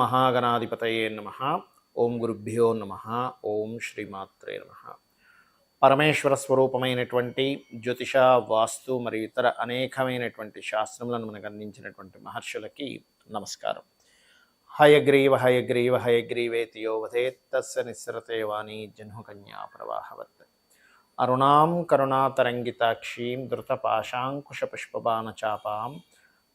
మహాగణాధిపతయే నమః. ఓం గురుభ్యో నమః. ఓం శ్రీమాత్రే నమః. పరమేశ్వర స్వరూపమైనటువంటి జ్యోతిష, వాస్తు మరియు ఇతర అనేకమైనటువంటి శాస్త్రములను మనకు అందించినటువంటి మహర్షులకి నమస్కారం. హయగ్రీవ హయగ్రీవ హయగ్రీవేతి యో వదేత్ తస్య నిస్సరతే వాణి జహ్నుకన్యా ప్రవాహవత్. అరుణాం కరుణాతరంగితాక్షీం ధృతపాశాంకుశపుష్పబాణచాపాం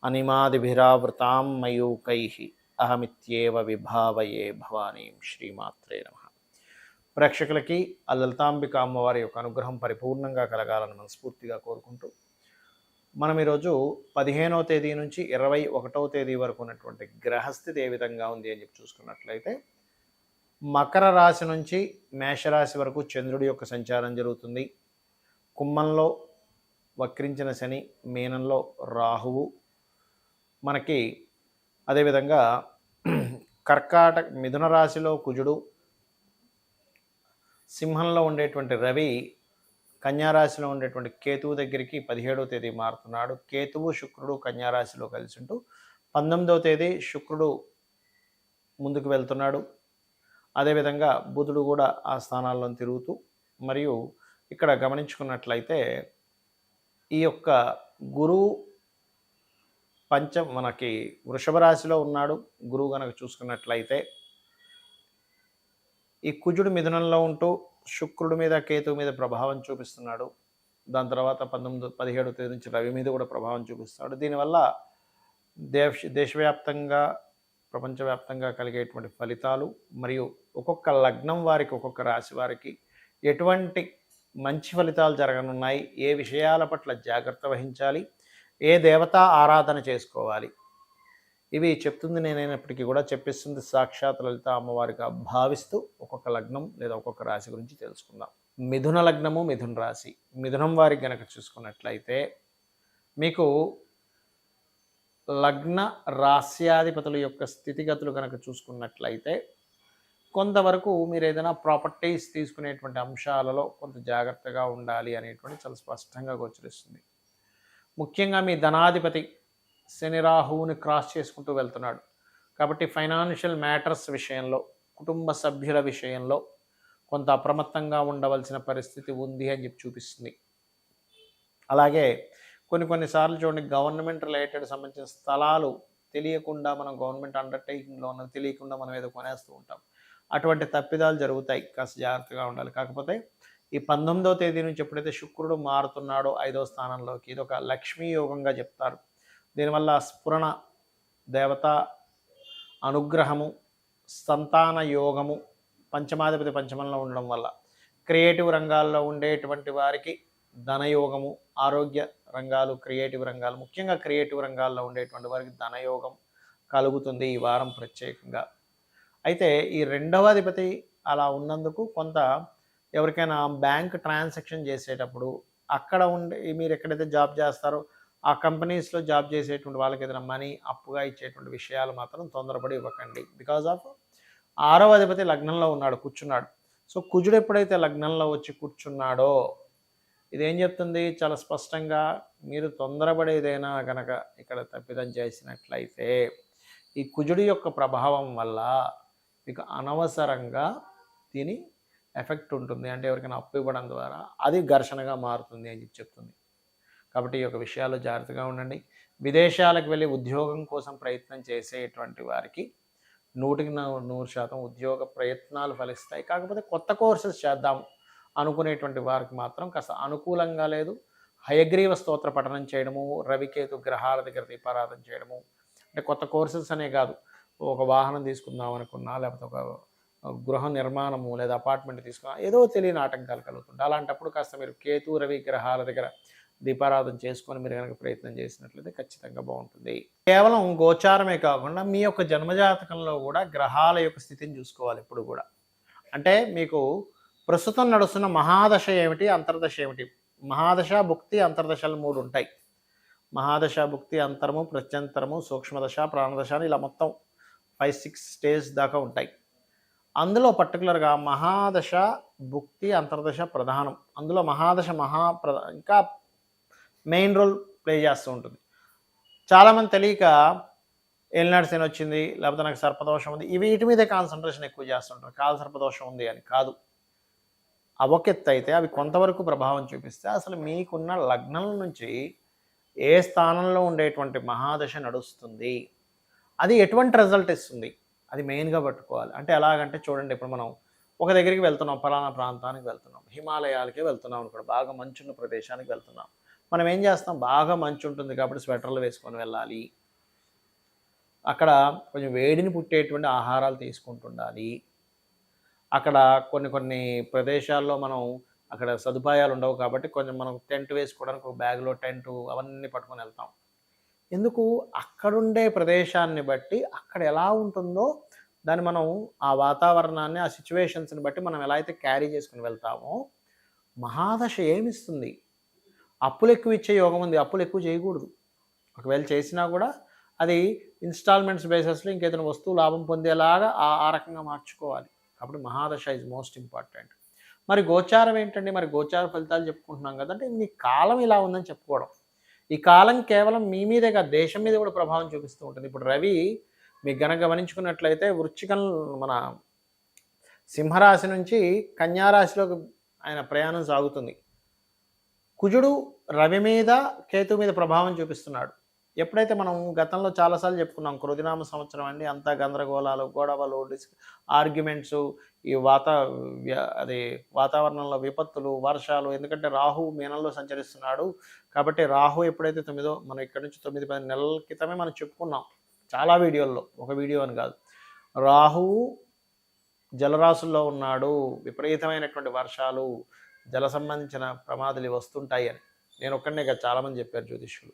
అనిమాదిభిరావృతాం మయూకైః అహమిత్యేవ విభావయే భవానీం. శ్రీమాత్రే నమః. ప్రేక్షకులకి ఆ లలితాంబిక అమ్మవారి యొక్క అనుగ్రహం పరిపూర్ణంగా కలగాలని మనస్ఫూర్తిగా కోరుకుంటూ మనం ఈరోజు 15వ తేదీ నుంచి 21వ తేదీ వరకు ఉన్నటువంటి గ్రహస్థితి ఏ విధంగా ఉంది అని చెప్పి చూసుకున్నట్లయితే, మకర రాశి నుంచి మేషరాశి వరకు చంద్రుడి యొక్క సంచారం జరుగుతుంది. కుంభంలో వక్రించిన శని, మీనంలో రాహువు, మనకి అదేవిధంగా మిథున రాశిలో కుజుడు, సింహంలో ఉండేటువంటి రవి కన్యారాశిలో ఉండేటువంటి కేతువు దగ్గరికి 17వ తేదీ మారుతున్నాడు. కేతువు శుక్రుడు కన్యారాశిలో కలిసి ఉంటూ 19వ తేదీ శుక్రుడు ముందుకు వెళ్తున్నాడు. అదేవిధంగా బుధుడు కూడా ఆ స్థానాల్లో తిరుగుతూ, మరియు ఇక్కడ గమనించుకున్నట్లయితే ఈ యొక్క గురువు మనకి వృషభ రాశిలో ఉన్నాడు. గురువు కనుక చూసుకున్నట్లయితే ఈ కుజుడు మిథునంలో ఉంటూ శుక్రుడి మీద కేతువు మీద ప్రభావం చూపిస్తున్నాడు. దాని తర్వాత 17వ తేదీ నుంచి రవి మీద కూడా ప్రభావం చూపిస్తున్నాడు. దీనివల్ల దేశవ్యాప్తంగా ప్రపంచవ్యాప్తంగా కలిగేటువంటి ఫలితాలు, మరియు ఒక్కొక్క లగ్నం వారికి, ఒక్కొక్క రాశి వారికి ఎటువంటి మంచి ఫలితాలు జరగనున్నాయి, ఏ విషయాల పట్ల జాగ్రత్త వహించాలి, ఏ దేవతా ఆరాధన చేసుకోవాలి, ఇవి చెప్తుంది నేనైనప్పటికీ కూడా చెప్పిస్తుంది సాక్షాత్ లలిత అమ్మవారిగా భావిస్తూ ఒక్కొక్క లగ్నం లేదా ఒక్కొక్క రాశి గురించి తెలుసుకుందాం. మిథున లగ్నము, మిథున రాశి. మిథునం వారికి గనక చూసుకున్నట్లయితే, మీకు లగ్న రాశ్యాధిపతుల యొక్క స్థితిగతులు కనుక చూసుకున్నట్లయితే, కొంతవరకు మీరు ఏదైనా ప్రాపర్టీస్ తీసుకునేటువంటి అంశాలలో కొంత జాగ్రత్తగా ఉండాలి అనేటువంటి చాలా స్పష్టంగా గోచరిస్తుంది. ముఖ్యంగా మీ ధనాధిపతి శని రాహువుని క్రాస్ చేసుకుంటూ వెళ్తున్నాడు కాబట్టి ఫైనాన్షియల్ మ్యాటర్స్ విషయంలో, కుటుంబ సభ్యుల విషయంలో కొంత అప్రమత్తంగా ఉండవలసిన పరిస్థితి ఉంది అని చెప్పి చూపిస్తుంది. అలాగే కొన్నిసార్లు చూడండి, గవర్నమెంట్ రిలేటెడ్ సంబంధించిన స్థలాలు తెలియకుండా, మనం గవర్నమెంట్ అండర్టేకింగ్లో ఉన్నది తెలియకుండా మనం ఏదో కొనేస్తూ ఉంటాం. అటువంటి తప్పిదాలు జరుగుతాయి, కాస్త జాగ్రత్తగా ఉండాలి. కాకపోతే ఈ 19వ తేదీ నుంచి ఎప్పుడైతే శుక్రుడు మారుతున్నాడో 5వ స్థానంలోకి, ఇది ఒక లక్ష్మీ యోగంగా చెప్తారు. దీనివల్ల స్ఫురణ, దేవత అనుగ్రహము, సంతాన యోగము, పంచమాధిపతి పంచమంలో ఉండడం వల్ల క్రియేటివ్ రంగాల్లో ఉండేటువంటి వారికి ధనయోగము, ఆరోగ్య రంగాలు, క్రియేటివ్ రంగాలు, ముఖ్యంగా క్రియేటివ్ రంగాల్లో ఉండేటువంటి వారికి ధనయోగం కలుగుతుంది ఈ వారం ప్రత్యేకంగా. అయితే ఈ 2వ అధిపతి అలా ఉన్నందుకు కొంత ఎవరికైనా బ్యాంక్ ట్రాన్సాక్షన్ చేసేటప్పుడు, అక్కడ మీరు ఎక్కడైతే జాబ్ చేస్తారో ఆ కంపెనీస్లో జాబ్ చేసేటువంటి వాళ్ళకి ఏదైనా మనీ అప్పుగా ఇచ్చేటువంటి విషయాలు మాత్రం తొందరపడి ఇవ్వకండి. బికాజ్ ఆఫ్ 6వ అధిపతి లగ్నంలో ఉన్నాడు, కూర్చున్నాడు. సో కుజుడు ఎప్పుడైతే లగ్నంలో వచ్చి కూర్చున్నాడో, ఇదేం చెప్తుంది చాలా స్పష్టంగా, మీరు తొందరపడేదైనా కనుక ఇక్కడ తప్పిదం చేసినట్లయితే ఈ కుజుడి యొక్క ప్రభావం వల్ల మీకు అనవసరంగా దీని ఎఫెక్ట్ ఉంటుంది. అంటే ఎవరికైనా అప్పు ఇవ్వడం ద్వారా అది ఘర్షణగా మారుతుంది అని చెప్తుంది. కాబట్టి ఈ యొక్క విషయాల్లో జాగ్రత్తగా ఉండండి. విదేశాలకు వెళ్ళి ఉద్యోగం కోసం ప్రయత్నం చేసేటువంటి వారికి 100% ఉద్యోగ ప్రయత్నాలు ఫలిస్తాయి. కాకపోతే కొత్త కోర్సెస్ చేద్దాం అనుకునేటువంటి వారికి మాత్రం కాస్త అనుకూలంగా లేదు. హయగ్రీవ స్తోత్ర పఠనం చేయడము, రవికేతు గ్రహాల దగ్గర దీపారాధన చేయడము, అంటే కొత్త కోర్సెస్ అనే కాదు, ఒక వాహనం తీసుకుందాం అనుకున్నా, లేకపోతే ఒక గృహ నిర్మాణము లేదా అపార్ట్మెంట్ తీసుకున్నా, ఏదో తెలియని ఆటంకాలు కలుగుతుంటాయి. అలాంటప్పుడు కాస్త మీరు కేతు, రవి గ్రహాల దగ్గర దీపారాధన చేసుకొని మీరు కనుక ప్రయత్నం చేసినట్లయితే ఖచ్చితంగా బాగుంటుంది. కేవలం గోచారమే కాకుండా మీ యొక్క జన్మజాతకంలో కూడా గ్రహాల యొక్క స్థితిని చూసుకోవాలి ఎప్పుడు కూడా. అంటే మీకు ప్రస్తుతం నడుస్తున్న మహాదశ ఏమిటి, అంతర్దశ ఏమిటి. మహాదశ, భుక్తి, అంతర్దశలు 3 ఉంటాయి. మహాదశ, భుక్తి, అంతరము, ప్రత్యంతరము, సూక్ష్మదశ, ప్రాణదశ అని ఇలా మొత్తం 5-6 స్టేజ్ దాకా ఉంటాయి. అందులో పర్టికులర్గా మహాదశ, భుక్తి, అంతర్దశ ప్రధానం. అందులో మహాదశ ఇంకా మెయిన్ రోల్ ప్లే చేస్తూ ఉంటుంది. చాలామంది తెలియక ఏలినాటి శని వచ్చింది, లేకపోతే నాకు సర్పదోషం ఉంది, వీటి మీదే కాన్సన్ట్రేషన్ ఎక్కువ చేస్తుంటారు. కాల సర్పదోషం ఉంది అని కాదు. అవకెత్తు అయితే అవి కొంతవరకు ప్రభావం చూపిస్తే అసలు మీకున్న లగ్నం నుంచి ఏ స్థానంలో ఉండేటువంటి మహాదశ నడుస్తుంది, అది ఎటువంటి రిజల్ట్ ఇస్తుంది, అది మెయిన్గా పట్టుకోవాలి. అంటే ఎలాగంటే చూడండి, ఇప్పుడు మనం ఒక దగ్గరికి వెళ్తున్నాం, పలానా ప్రాంతానికి వెళ్తున్నాం, హిమాలయాలకే వెళ్తున్నాం అనుకోండి, బాగా మంచున్న ప్రదేశానికి వెళ్తున్నాం. మనం ఏం చేస్తాం, బాగా మంచు ఉంటుంది కాబట్టి స్వెటర్లు వేసుకొని వెళ్ళాలి, అక్కడ కొంచెం వేడిని పుట్టేటువంటి ఆహారాలు తీసుకుంటుండాలి. అక్కడ కొన్ని ప్రదేశాల్లో మనం అక్కడ సదుపాయాలు ఉండవు కాబట్టి కొంచెం మనం టెంట్ వేసుకోవడానికి ఒక బ్యాగ్లో టెంటు అవన్నీ పట్టుకొని వెళ్తాం. ఎందుకు, అక్కడుండే ప్రదేశాన్ని బట్టి అక్కడ ఎలా ఉంటుందో దాన్ని మనం ఆ వాతావరణాన్ని, ఆ సిచ్యువేషన్స్ని బట్టి మనం ఎలా అయితే క్యారీ చేసుకుని వెళ్తామో, మహాదశ ఏమిస్తుంది, అప్పులు ఎక్కువ ఇచ్చే యోగం ఉంది, అప్పులు ఎక్కువ చేయకూడదు. ఒకవేళ చేసినా కూడా అది ఇన్స్టాల్మెంట్స్ బేసిస్లో ఇంకేదైనా వస్తువు లాభం పొందేలాగా ఆ రకంగా మార్చుకోవాలి. కాబట్టి మహాదశ ఈజ్ మోస్ట్ ఇంపార్టెంట్. మరి గోచారం ఏంటండి, మరి గోచార ఫలితాలు చెప్పుకుంటున్నాం కదంటే మీ కాలం ఇలా ఉందని చెప్పుకోవడం. ఈ కాలం కేవలం మీ మీదే కాదు, దేశం మీద కూడా ప్రభావం చూపిస్తూ ఉంటుంది. ఇప్పుడు రవి మీకు గనక గమనించుకున్నట్లయితే వృశ్చికం మన సింహరాశి నుంచి కన్యారాశిలోకి ఆయన ప్రయాణం సాగుతుంది. కుజుడు రవి మీద కేతు మీద ప్రభావం చూపిస్తున్నాడు. ఎప్పుడైతే మనం గతంలో చాలాసార్లు చెప్పుకున్నాం, కృతినామ సంవత్సరం అండి, అంతా గందరగోళాలు, గొడవలు, ఆర్గ్యుమెంట్స్, ఈ వాతావరణంలో విపత్తులు, వర్షాలు. ఎందుకంటే రాహు మీనంలో సంచరిస్తున్నాడు కాబట్టి రాహు ఎప్పుడైతే మనం ఇక్కడ నుంచి 9-10 నెలల క్రితమే మనం చెప్పుకున్నాం చాలా వీడియోల్లో, ఒక వీడియో అని కాదు, రాహువు జలరాశుల్లో ఉన్నాడు, విపరీతమైనటువంటి వర్షాలు, జల సంబంధించిన ప్రమాదాలు వస్తుంటాయి అని. నేను ఒక్కడనే కాదు, చాలామంది చెప్పారు జ్యోతిష్యులు.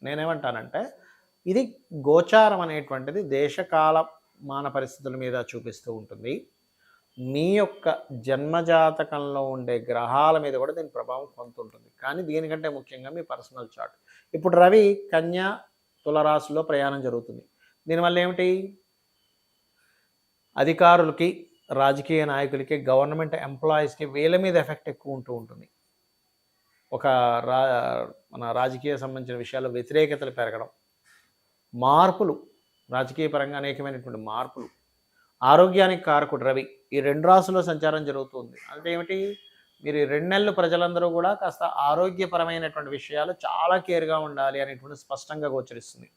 నేనేమంటానంటే ఇది గోచారం అనేటువంటిది దేశకాల మాన పరిస్థితుల మీద చూపిస్తూ ఉంటుంది. మీ యొక్క జన్మజాతకంలో ఉండే గ్రహాల మీద కూడా దీని ప్రభావం కొంత ఉంటుంది. కానీ దీనికంటే ముఖ్యంగా మీ పర్సనల్ చార్ట్. ఇప్పుడు రవి కన్యా తులరాశిలో ప్రయాణం జరుగుతుంది. దీనివల్ల ఏమిటి, అధికారులకి, రాజకీయ నాయకులకి, గవర్నమెంట్ ఎంప్లాయీస్కి వీళ్ళ మీద ఎఫెక్ట్ ఎక్కువ ఉంటూ ఉంటుంది. మన రాజకీయ సంబంధించిన విషయాల్లో వ్యతిరేకతలు పెరగడం, మార్పులు, రాజకీయ పరంగా అనేకమైనటువంటి మార్పులు. ఆరోగ్యానికి కారకుడు రవి ఈ 2 రాశుల్లో సంచారం జరుగుతుంది. అంటే ఏమిటి, మీరు 2 నెలలు ప్రజలందరూ కూడా కాస్త ఆరోగ్యపరమైనటువంటి విషయాలు చాలా కేర్గా ఉండాలి అనేటువంటి స్పష్టంగా గోచరిస్తుంది.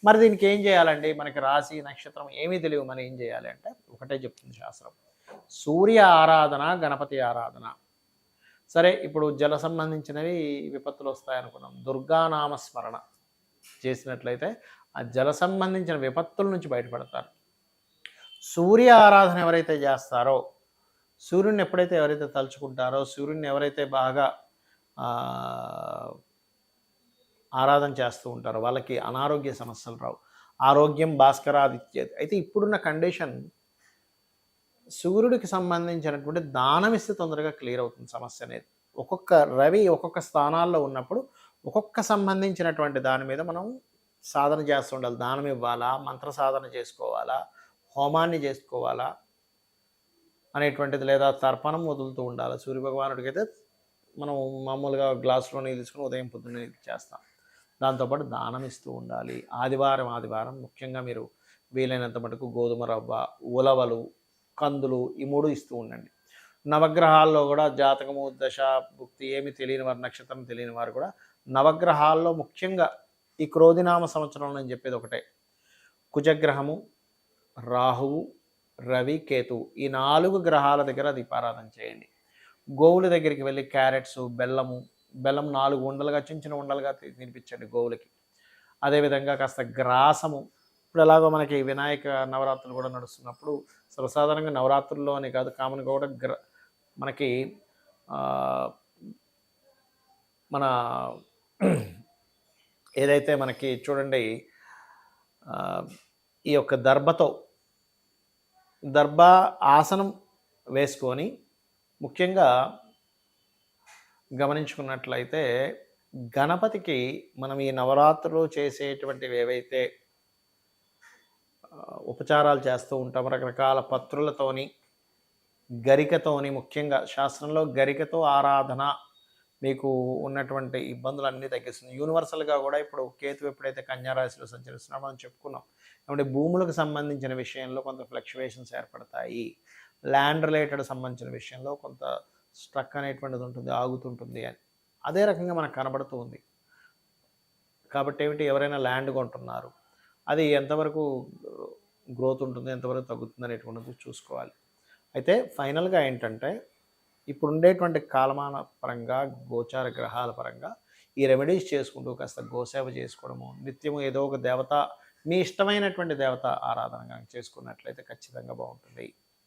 మరి దీనికి ఏం చేయాలండి, మనకి రాశి నక్షత్రం ఏమీ తెలియదు, మనం ఏం చేయాలి అంటే ఒకటే చెప్తుంది శాస్త్రం, సూర్య ఆరాధన, గణపతి ఆరాధన. సరే, ఇప్పుడు జల సంబంధించినవి విపత్తులు వస్తాయనుకున్నాం, దుర్గానామస్మరణ చేసినట్లయితే ఆ జల సంబంధించిన విపత్తుల నుంచి బయటపడతారు. సూర్య ఆరాధన ఎవరైతే చేస్తారో, సూర్యుడిని ఎప్పుడైతే ఎవరైతే తలుచుకుంటారో, సూర్యుడిని ఎవరైతే బాగా ఆరాధన చేస్తూ ఉంటారో వాళ్ళకి అనారోగ్య సమస్యలు రావు. ఆరోగ్యం భాస్కరాదిత్యేది. అయితే ఇప్పుడున్న కండిషన్, సూర్యుడికి సంబంధించినటువంటి దానం ఇస్తే తొందరగా క్లియర్ అవుతుంది సమస్య అనేది. ఒక్కొక్క రవి ఒక్కొక్క స్థానాల్లో ఉన్నప్పుడు ఒక్కొక్క సంబంధించినటువంటి దాని మీద మనం సాధన చేస్తూ ఉండాలి. దానం ఇవ్వాలా, మంత్ర సాధన చేసుకోవాలా, హోమాన్ని చేసుకోవాలా అనేటువంటిది, లేదా తర్పణం వదులుతూ ఉండాలి. సూర్యభగవానుడికి అయితే మనం మామూలుగా గ్లాసులో నీళ్ళు తీసుకుని ఉదయం పొద్దున్నే చేస్తాం. దాంతోపాటు దానం ఇస్తూ ఉండాలి. ఆదివారం ముఖ్యంగా మీరు వీలైనంత మటుకు గోధుమ రవ్వ, ఉలవలు, కందులు ఈ 3 ఇస్తూ ఉండండి. నవగ్రహాల్లో కూడా జాతకము, దశ, భుక్తి ఏమి తెలియని వారు, నక్షత్రం తెలియని వారు కూడా నవగ్రహాల్లో ముఖ్యంగా ఈ క్రోధినామ సంవత్సరంలో నేను చెప్పేది ఒకటే, కుజగ్రహము, రాహువు, రవి, కేతు ఈ 4 గ్రహాల దగ్గర దీపారాధన చేయండి. గోవుల దగ్గరికి వెళ్ళి క్యారెట్స్, బెల్లం 4 ఉండలుగా, చిన్న ఉండలుగా తినిపించండి గోవులకి. అదేవిధంగా కాస్త గ్రాసము, ఇప్పుడు ఎలాగో మనకి వినాయక నవరాత్రులు కూడా నడుస్తున్నప్పుడు సర్వసాధారణంగా నవరాత్రుల్లో అని కాదు, కామన్గా కూడా మనకి మన ఏదైతే మనకి చూడండి, ఈ యొక్క దర్భ ఆసనం వేసుకొని ముఖ్యంగా గమనించుకున్నట్లయితే గణపతికి మనం ఈ నవరాత్రులు చేసేటువంటివి ఏవైతే ఉపచారాలు చేస్తూ ఉంటాం, రకరకాల పత్రులతోని, గరికతోని, ముఖ్యంగా శాస్త్రంలో గరికతో ఆరాధన మీకు ఉన్నటువంటి ఇబ్బందులన్నీ తగ్గిస్తుంది. యూనివర్సల్‌గా గూడా ఇప్పుడు కేతు ఎప్పుడైతే కన్యా రాశిలో సంచరిస్తున్నాడో మనం చెప్పుకున్నాం. ఏమంటే భూములకు సంబంధించిన విషయంలో కొంత ఫ్లక్చుయేషన్స్ ఏర్పడతాయి. ల్యాండ్ రిలేటెడ్ సంబంధించిన విషయంలో కొంత స్ట్రక్ అనేటువంటిది ఉంటుంది, ఆగుతుంటుంది అని. అదే రకంగా మనకు కనబడుతూ ఉంది. కాబట్టి ఏమిటి, ఎవరైనా ల్యాండ్ కొంటున్నారు. అది ఎంతవరకు గ్రోత్ ఉంటుంది, ఎంతవరకు తగ్గుతుంది అనేటువంటిది చూసుకోవాలి. అయితే ఫైనల్‌గా ఏంటంటే ఇప్పుడుండేటువంటి కాలమాన పరంగా, గోచార గ్రహాల పరంగా ఈ రెమెడీస్ చేసుకుంటూ కాస్త గోసేవ చేసుకోవడము, నిత్యము ఏదో ఒక దేవత, మీ ఇష్టమైనటువంటి దేవత ఆరాధన గనక చేసుకున్నట్లయితే ఖచ్చితంగా బావుంటుంది.